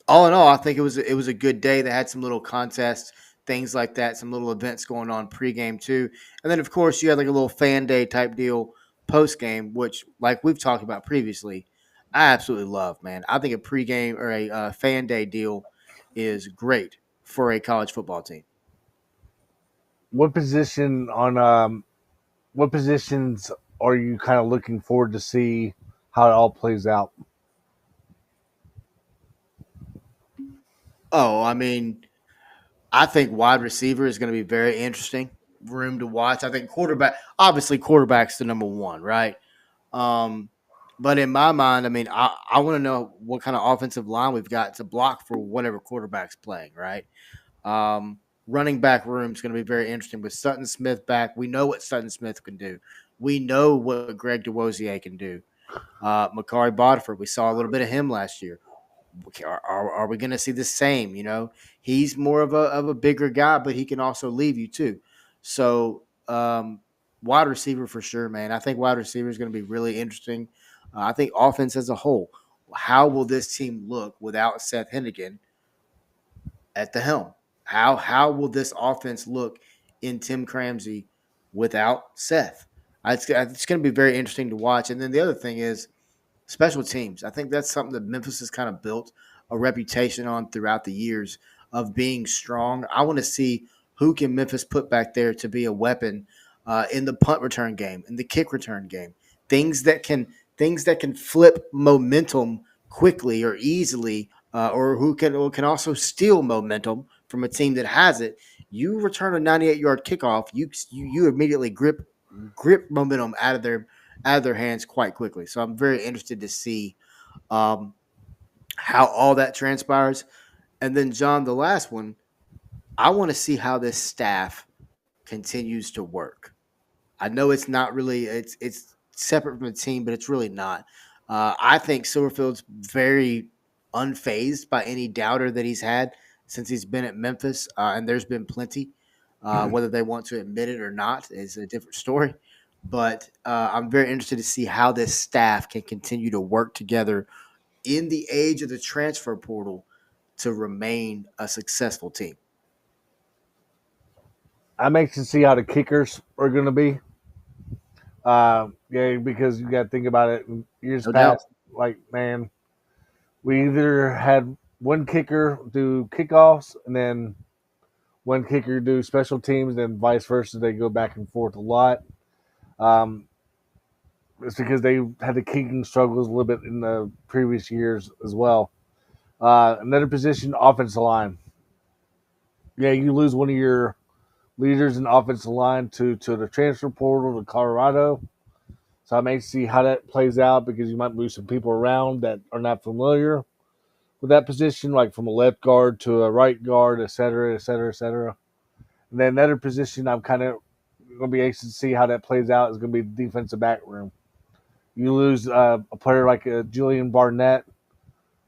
in all, I think it was a good day. They had some little contests, things like that, some little events going on pregame too, and then of course you had like a little fan day type deal postgame, which like we've talked about previously, I absolutely love. Man, I think a pregame or a fan day deal is great for a college football team. What position on what positions are you kind of looking forward to see how it all plays out? Oh, I mean, I think wide receiver is going to be very interesting room to watch. I think quarterback's the number one, right? Um, but in my mind, I mean, I want to know what kind of offensive line we've got to block for whatever quarterback's playing, right? Running back room is going to be very interesting with Sutton Smith back. We know what Sutton Smith can do. We know what Greg DeWosier can do. Makari Bodford, we saw a little bit of him last year. Are we going to see the same? He's more of a bigger guy, but he can also leave you too. So wide receiver for sure, man. I think wide receiver is going to be really interesting. I think offense as a whole. How will this team look without Seth Hennigan at the helm? How will this offense look in Tim Cramsey without Seth? It's going to be very interesting to watch. And then the other thing is special teams. I think that's something that Memphis has kind of built a reputation on throughout the years of being strong. I want to see who can Memphis put back there to be a weapon in the punt return game, in the kick return game. Things that can things that can flip momentum quickly or easily, or who can also steal momentum from a team that has it. You return a 98-yard kickoff, you immediately grip momentum out of their hands quite quickly. So I'm very interested to see um, how all that transpires. And then, John, the last one, I want to see how this staff continues to work. I know it's not really it's separate from the team, but it's really not. I think Silverfield's very unfazed by any doubter that he's had since he's been at Memphis, and there's been plenty. Whether they want to admit it or not is a different story. But I'm very interested to see how this staff can continue to work together in the age of the transfer portal to remain a successful team. I'm anxious to see how the kickers are going to be. Yeah, because you got to think about it. In years No doubt. past, like, man, we either had one kicker do kickoffs and then one kicker do special teams, then vice versa. They go back and forth a lot. Um, it's because they had the kicking struggles a little bit in the previous years as well. Another position, offensive line. Yeah, you lose one of your leaders in offensive line to the transfer portal to Colorado. So I may see how that plays out because you might move some people around that are not familiar with that position, like from a left guard to a right guard, et cetera, et cetera, et cetera. And then another position I'm kind of going to be anxious to see how that plays out is going to be the defensive back room. You lose a player like Julian Barnett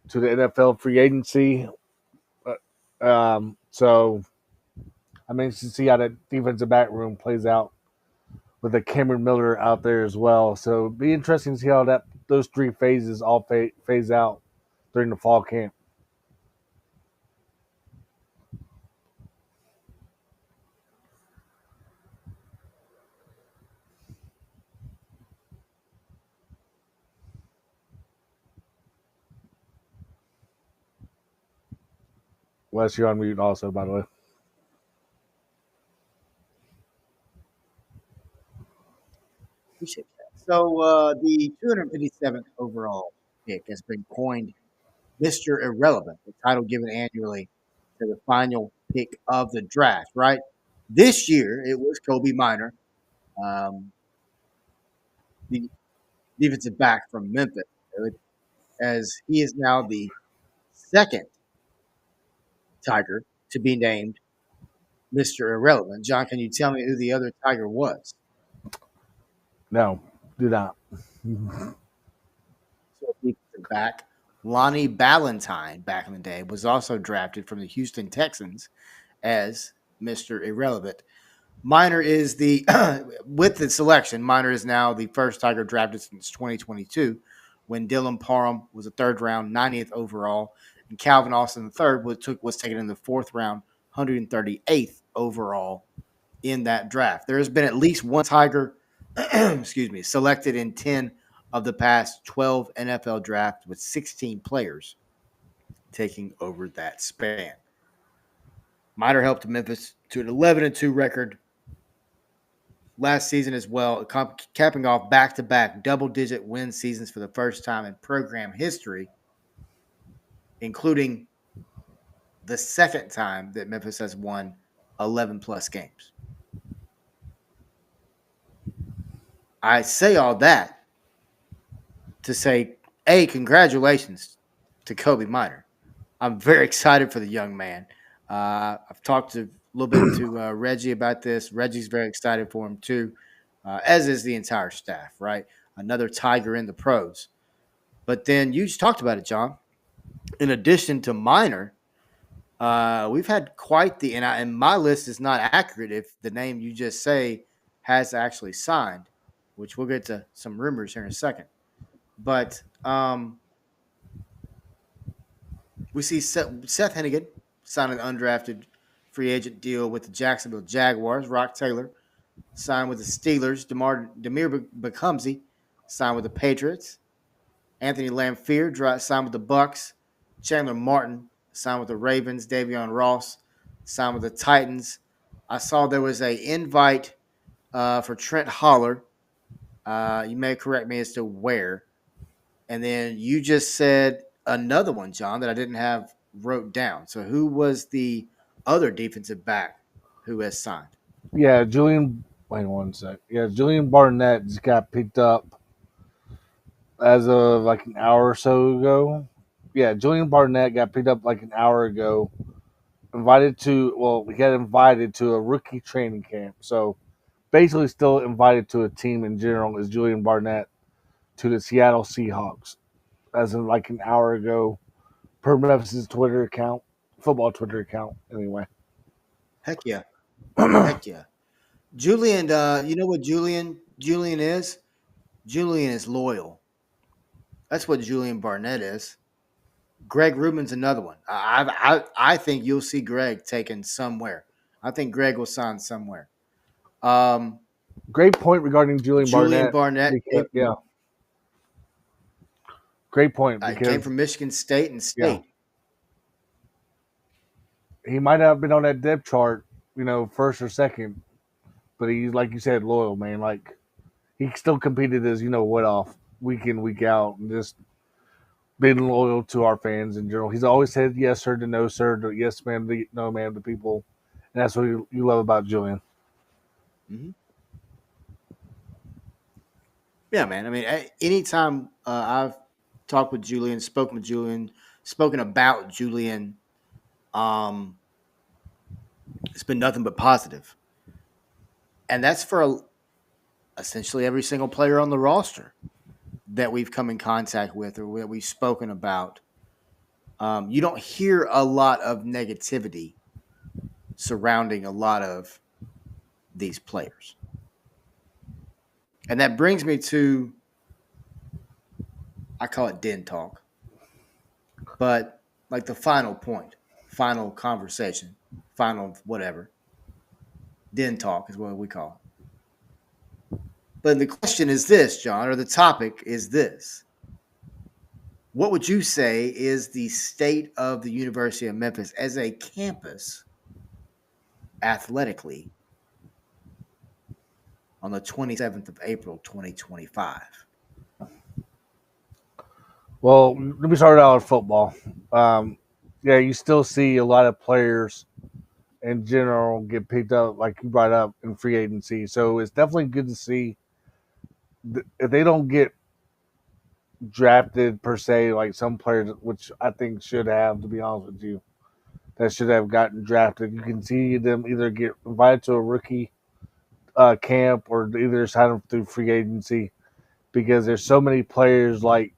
to the NFL free agency. So I'm anxious to see how that defensive back room plays out with a Cameron Miller out there as well. So it'd be interesting to see how those three phases all phase out during the fall camp. Wes, you're on mute also, by the way. Appreciate that. So the 257th overall pick has been coined Mr. Irrelevant, the title given annually to the final pick of the draft, right? This year, it was Kobe Minor, um, the defensive back from Memphis, as he is now the second Tiger to be named Mr. Irrelevant. John, can you tell me who the other Tiger was? No, do not. So defensive back Lonnie Ballantyne back in the day was also drafted from the Houston Texans as Mr. Irrelevant. Minor is the with the selection. Minor is now the first Tiger drafted since 2022, when Dylan Parham was a third round, 90th overall, and Calvin Austin III was taken in the fourth round, 138th overall in that draft. There has been at least one Tiger, excuse me, selected in 10 of the past 12 NFL drafts, with 16 players taking over that span. Minor helped Memphis to an 11-2 record last season as well, capping off back-to-back double-digit win seasons for the first time in program history, including the second time that Memphis has won 11-plus games. I say all that to say, A, congratulations to Kobe Minor. I'm very excited for the young man. I've talked a little bit to Reggie about this. Reggie's very excited for him too. as is the entire staff, right? Another Tiger in the pros. But then you just talked about it, John. In addition to Minor, we've had quite the and my list is not accurate if the name you just say has actually signed, which we'll get to some rumors here in a second. But we see Seth Hennigan sign an undrafted free agent deal with the Jacksonville Jaguars. Rock Taylor signed with the Steelers. Demir Becomes signed with the Patriots. Anthony Lamphere signed with the Bucks. Chandler Martin signed with the Ravens. Davion Ross signed with the Titans. I saw there was an invite for Trent Holler. You may correct me as to where. And then you just said another one, John, that I didn't have wrote down. So who was the other defensive back who has signed? Yeah, Julian. Wait one sec. Yeah, Julian Barnett just got picked up as of like an hour or so ago. Yeah, Julian Barnett got picked up like an hour ago. We got invited to a rookie training camp. So basically, still invited to a team in general is Julian Barnett to the Seattle Seahawks as of like an hour ago per Memphis' Twitter account, football Twitter account. Anyway, Heck yeah. Heck yeah. Julian, you know what Julian is? Julian is loyal. That's what Julian Barnett is. Greg Rubin's another one. I think you'll see Greg taken somewhere. I think Greg will sign somewhere. Um, great point regarding Julian Julian Barnett. Barnett Because, yeah, great point came because from Michigan State and yeah, State. he might have been on that depth chart, first or second, but he's like you said, loyal man. Like he still competed as what off week in week out, and just being loyal to our fans in general. He's always said yes sir to no sir to yes ma'am to no ma'am to people, and that's what you love about Julian. Mm-hmm. Yeah, man. I mean, anytime I've talked with Julian, spoken about Julian, um, it's been nothing but positive, and that's for essentially every single player on the roster that we've come in contact with or that we've spoken about. You don't hear a lot of negativity surrounding a lot of these players. And that brings me to, I call it den talk, but like the final point, final conversation, final whatever. Den talk is what we call it. But the question is this, John, or the topic is this. What would you say is the state of the University of Memphis as a campus athletically on the 27th of April, 2025? Well, let me start out with football. Yeah, you still see a lot of players in general get picked up, like you brought up, in free agency. So it's definitely good to see if they don't get drafted per se, like some players, which I think should have, to be honest with you, that should have gotten drafted. You can see them either get invited to a rookie camp or either sign them through free agency because there's so many players like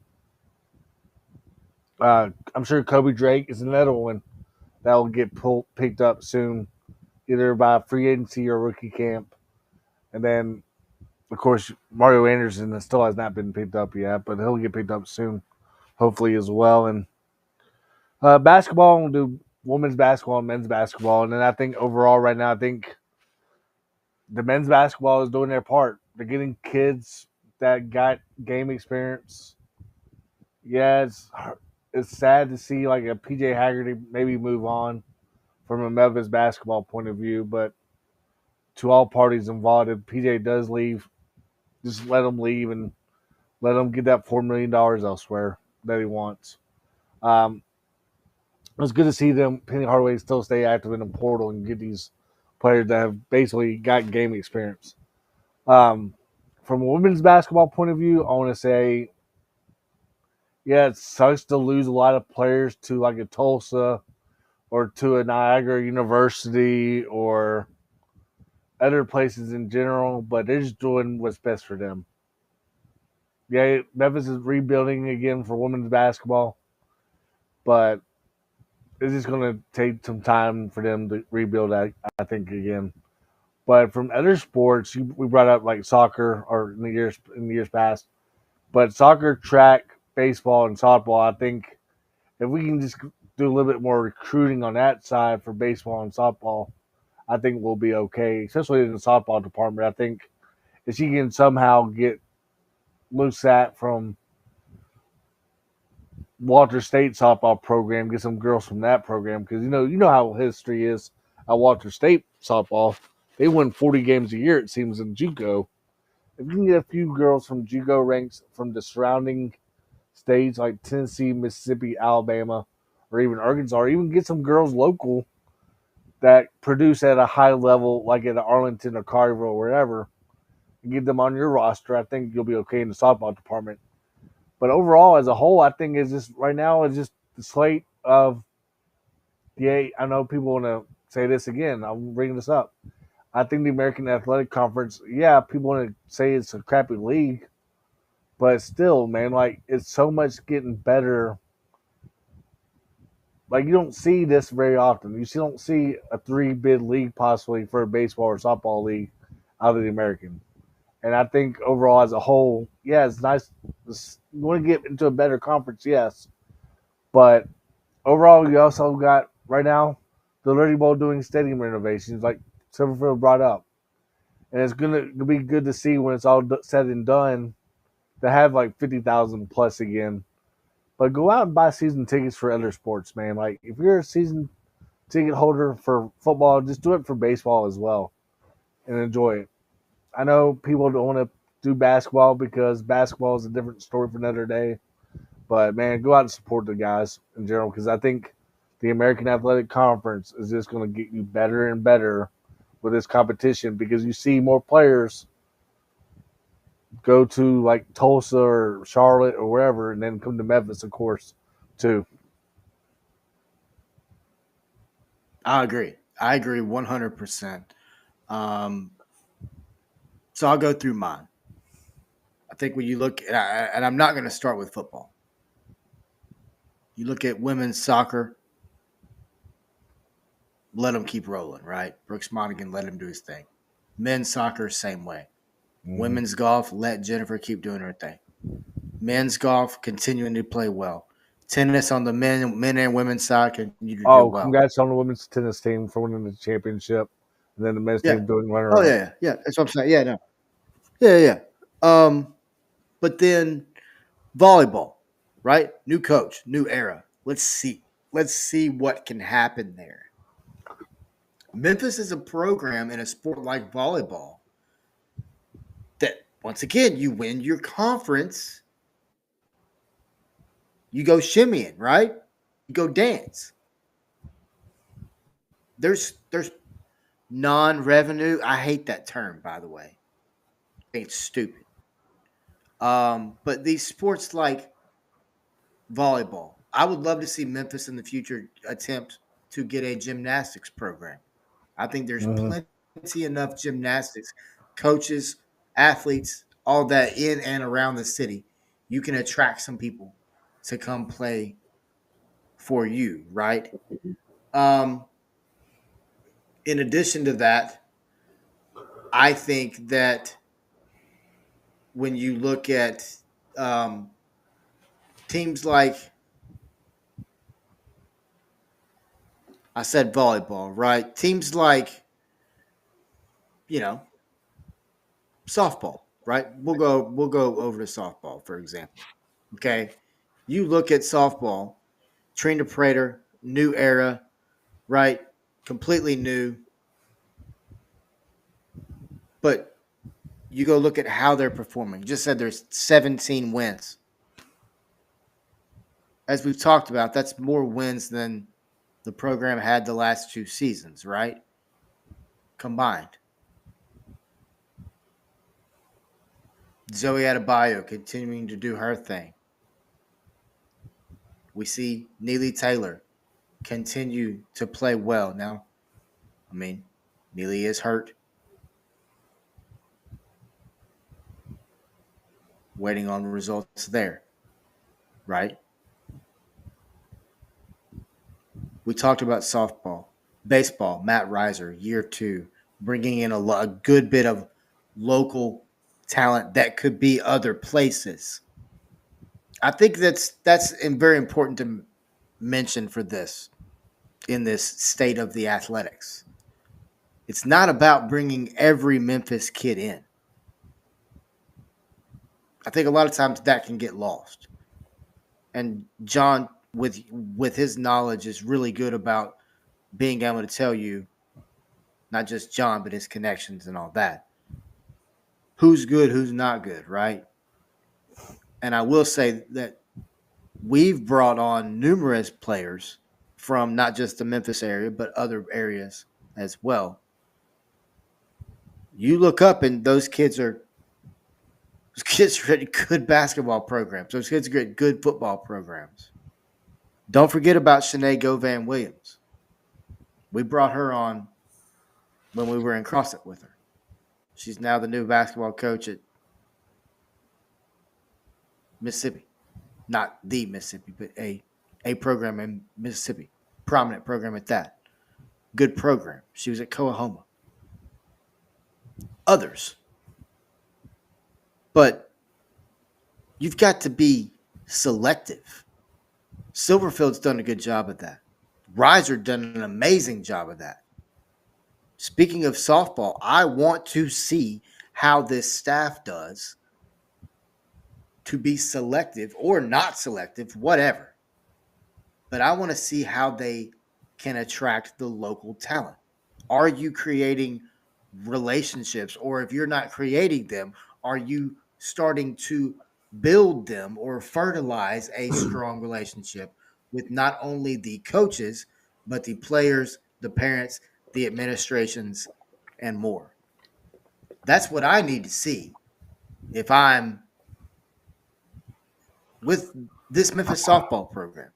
I'm sure Kobe Drake is another one that will get picked up soon, either by free agency or rookie camp. And then, of course, Mario Anderson still has not been picked up yet, but he'll get picked up soon, hopefully as well. And basketball, we'll do women's basketball and men's basketball. And then I think overall right now, I think the men's basketball is doing their part. They're getting kids that got game experience. Yeah, it's sad to see like a PJ Haggerty maybe move on from a Memphis basketball point of view, but to all parties involved, if PJ does leave, just let him leave and let him get that $4 million elsewhere that he wants. It's good to see them, Penny Hardaway, still stay active in the portal and get these players that have basically got game experience. From a women's basketball point of view, I want to say, yeah, it sucks to lose a lot of players to like a Tulsa or to a Niagara University or other places in general, but they're just doing what's best for them. Yeah, Memphis is rebuilding again for women's basketball, but it's just going to take some time for them to rebuild. I think again, but from other sports, we brought up like soccer or in the years past, but soccer, track, baseball, and softball. I think if we can just do a little bit more recruiting on that side for baseball and softball, I think we'll be okay, especially in the softball department. I think if she can somehow get Lusat from Walter State softball program, get some girls from that program, because you know how history is at Walter State softball. They win 40 games a year, it seems, in JUCO. If you can get a few girls from JUCO ranks from the surrounding states like Tennessee, Mississippi, Alabama, or even Arkansas, or even get some girls local that produce at a high level, like at Arlington or Collierville or wherever, and get them on your roster, I think you'll be okay in the softball department. But overall, as a whole, I think is just right now is just the slate of the. I know people want to say this again. I'm bringing this up. I think the American Athletic Conference. Yeah, people want to say it's a crappy league, but still, man, like it's so much getting better. Like you don't see this very often. You still don't see a three-bid league possibly for a baseball or softball league out of the American. And I think overall, as a whole, yeah, it's nice. You want to get into a better conference, yes, but overall, you also got right now the Liberty Bowl doing stadium renovations, like Silverfield brought up, and it's gonna be good to see when it's all said and done to have like 50,000 plus again. But go out and buy season tickets for other sports, man. Like if you're a season ticket holder for football, just do it for baseball as well and enjoy it. I know people don't want to do basketball because basketball is a different story for another day. But man, go out and support the guys in general because I think the American Athletic Conference is just going to get you better and better with this competition because you see more players go to like Tulsa or Charlotte or wherever, and then come to Memphis, of course, too. I agree. I agree 100%. Um, so I'll go through mine. I think when you look, and I'm not going to start with football. You look at women's soccer, let them keep rolling, right? Brooks Monaghan, let him do his thing. Men's soccer, same way. Women's golf, let Jennifer keep doing her thing. Men's golf, continuing to play well. Tennis on the men and women's side continue to do Oh, well. congrats on the women's tennis team for winning the championship, and then the men's Yeah. team doing runner Oh up. yeah. That's what I'm saying. Yeah, no. Yeah. But then volleyball, right? New coach, new era. Let's see. Let's see what can happen there. Memphis is a program in a sport like volleyball that, once again, you win your conference, you go shimmying, right? You go dance. There's non-revenue. I hate that term, by the way. I think it's stupid. But these sports like volleyball, I would love to see Memphis in the future attempt to get a gymnastics program. I think there's Mm-hmm. plenty enough gymnastics, coaches, athletes, all that in and around the city. You can attract some people to come play for you, right? Um, in addition to that, I think that when you look at um, teams like I said volleyball, right? Teams like, you know, softball, right? We'll go over to softball, for example. Okay. You look at softball, Trina Prater, new era, right? Completely new. But you go look at how they're performing. You just said there's 17 wins. As we've talked about, that's more wins than the program had the last two seasons, right? Combined. Zoe Adebayo continuing to do her thing. We see Neely Taylor continue to play well. Now, I mean, Neely is hurt. waiting on results there, right? We talked about softball, baseball, Matt Reiser, year 2, bringing in a good bit of local talent that could be other places. I think that's very important to mention for this in this state of the athletics. It's not about bringing every Memphis kid in. I think a lot of times that can get lost. And John, with his knowledge, is really good about being able to tell you, not just John, but his connections and all that. Who's good, who's not good, right? And I will say that we've brought on numerous players from not just the Memphis area, but other areas as well. You look up and those kids are at good basketball programs. Those kids are at good football programs. Don't forget about Shanae Govan Williams. We brought her on when we were in CrossFit with her. She's now the new basketball coach at Mississippi. Not the Mississippi, but a program in Mississippi. Prominent program at that. Good program. She was at Coahoma. Others. But you've got to be selective. Silverfield's done a good job at that. Reiser done an amazing job of that. Speaking of softball, I want to see how this staff does to be selective or not selective, whatever. But I want to see how they can attract the local talent. Are you creating relationships? Or if you're not creating them, are you starting to build them or fertilize a strong relationship with not only the coaches, but the players, the parents, the administrations, and more? That's what I need to see if I'm with this Memphis softball program.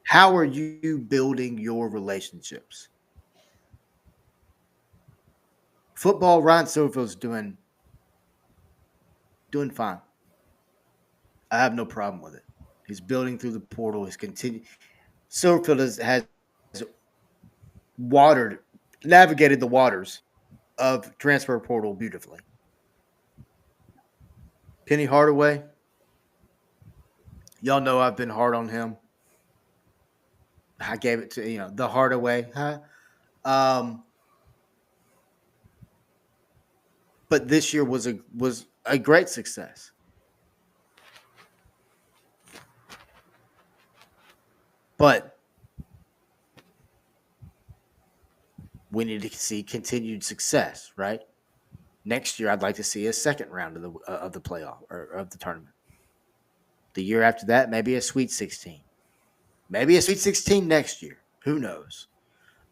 How are you building your relationships? Football, Ryan Silverfield's doing fine. I have no problem with it. He's building through the portal. He's continued. Silverfield has navigated the waters of transfer portal beautifully. Penny Hardaway, y'all know I've been hard on him. I gave it to the Hardaway, huh? But this year was a great success. But we need to see continued success, right? Next year, I'd like to see a second round of the playoff or of the tournament. The year after that, maybe a Sweet 16. Maybe a Sweet 16 next year. Who knows?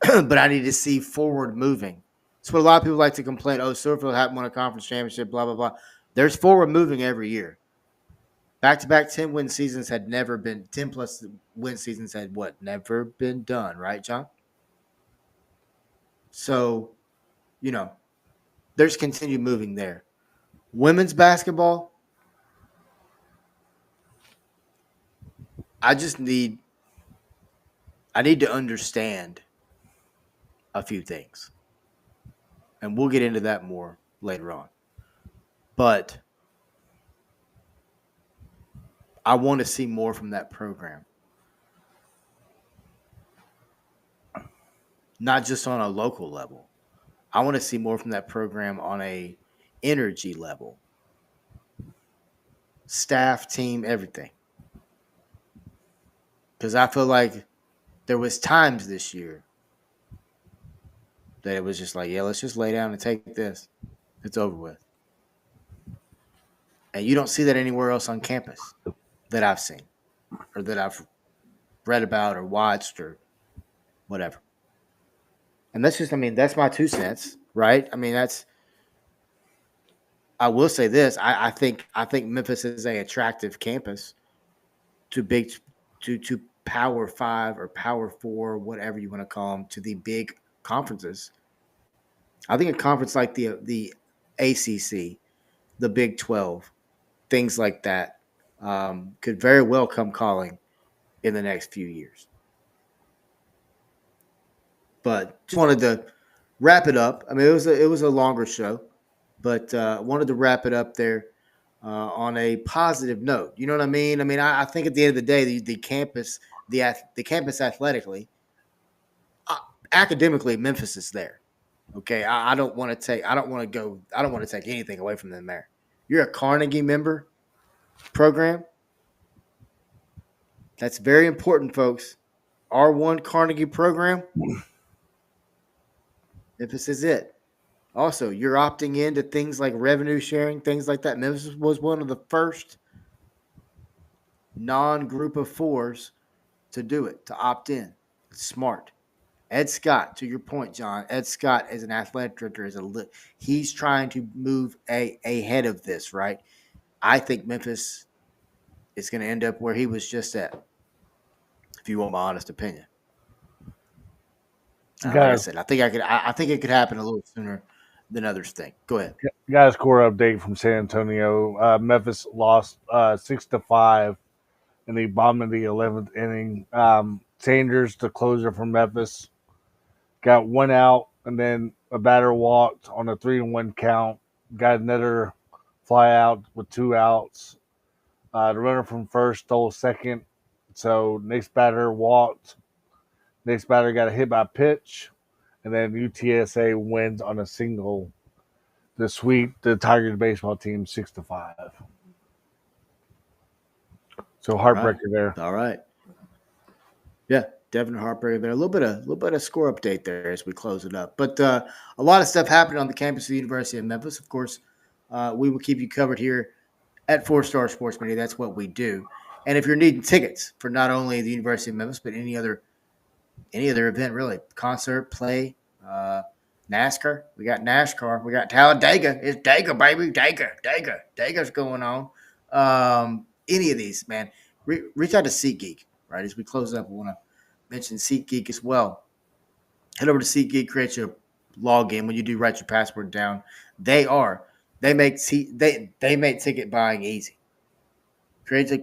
But I need to see forward moving. That's what a lot of people like to complain. Oh, Silverfield haven't won a conference championship, blah, blah, blah. There's forward moving every year. Back-to-back 10-win seasons had never been, 10-plus win seasons had what? Never been done, right, John? So, there's continued moving there. Women's basketball, I need to understand a few things. And we'll get into that more later on. But I want to see more from that program. Not just on a local level. I want to see more from that program on a energy level. Staff, team, everything. Because I feel like there was times this year that it was just like, yeah, let's just lay down and take this. It's over with. And you don't see that anywhere else on campus that I've seen or that I've read about or watched or whatever. And that's my 2 cents, right? I will say this. I think Memphis is an attractive campus to Power 5 or Power 4, whatever you want to call them, to the big conferences. I think a conference like the ACC, the Big 12, things like that could very well come calling in the next few years. But just wanted to wrap it up. I mean, it was a longer show, but wanted to wrap it up there on a positive note. You know what I mean? I mean, I think at the end of the day, the campus, the campus athletically, uh, academically, Memphis is there. Okay, I don't want to take. I don't want to go. I don't want to take anything away from them there. You're a Carnegie member program. That's very important, folks. R1 Carnegie program. Memphis is it. Also, you're opting into things like revenue sharing, things like that. Memphis was one of the first non-group of fours to do it, to opt in. It's smart. Ed Scott, to your point, John. Ed Scott, as an athletic director, he's trying to move ahead of this, right? I think Memphis is going to end up where he was just at. If you want my honest opinion, like I said, I think it could happen a little sooner than others think. Go ahead. Guys, score update from San Antonio. Memphis lost 6-5 in the bottom of the 11th inning. Sanders, the closer from Memphis, got one out, and then a batter walked on a 3-1 count. Got another fly out with 2 outs. The runner from first stole second, so next batter walked. Next batter got a hit by pitch, and then UTSA wins on a single to sweep the Tigers baseball team 6-5. So heartbreaker there. All right. Yeah, definitely heartbreaker there. A little bit of score update there as we close it up. But a lot of stuff happened on the campus of the University of Memphis. Of course, we will keep you covered here at 4-Star Sports Media. That's what we do. And if you're needing tickets for not only the University of Memphis, but any other event, really, concert, play, NASCAR. We got NASCAR. We got Talladega. It's Dega, baby. Dega's going on. Any of these, man, reach out to SeatGeek, right? As we close up, I want to mention SeatGeek as well. Head over to SeatGeek, create your login. When you do write your password down, they make ticket buying easy. Create a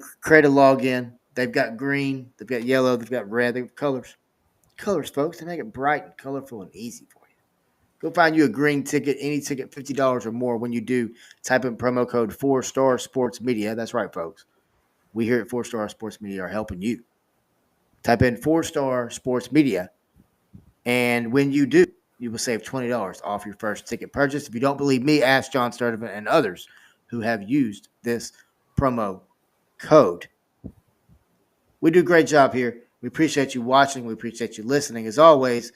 login. They've got green, they've got yellow, they've got red, they've got colors. Colors, folks, they make it bright and colorful and easy for you. Go find you a green ticket, any ticket, $50 or more. When you do, type in promo code 4-Star Sports Media. That's right, folks. We here at 4-Star Sports Media are helping you. Type in 4-Star Sports Media, and when you do, you will save $20 off your first ticket purchase. If you don't believe me, ask John Sturdivant and others who have used this promo code. We do a great job here. We appreciate you watching. We appreciate you listening. As always,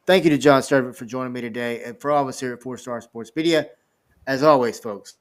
thank you to John Sturdivant for joining me today, and for all of us here at 4-Star Sports Media. As always, folks,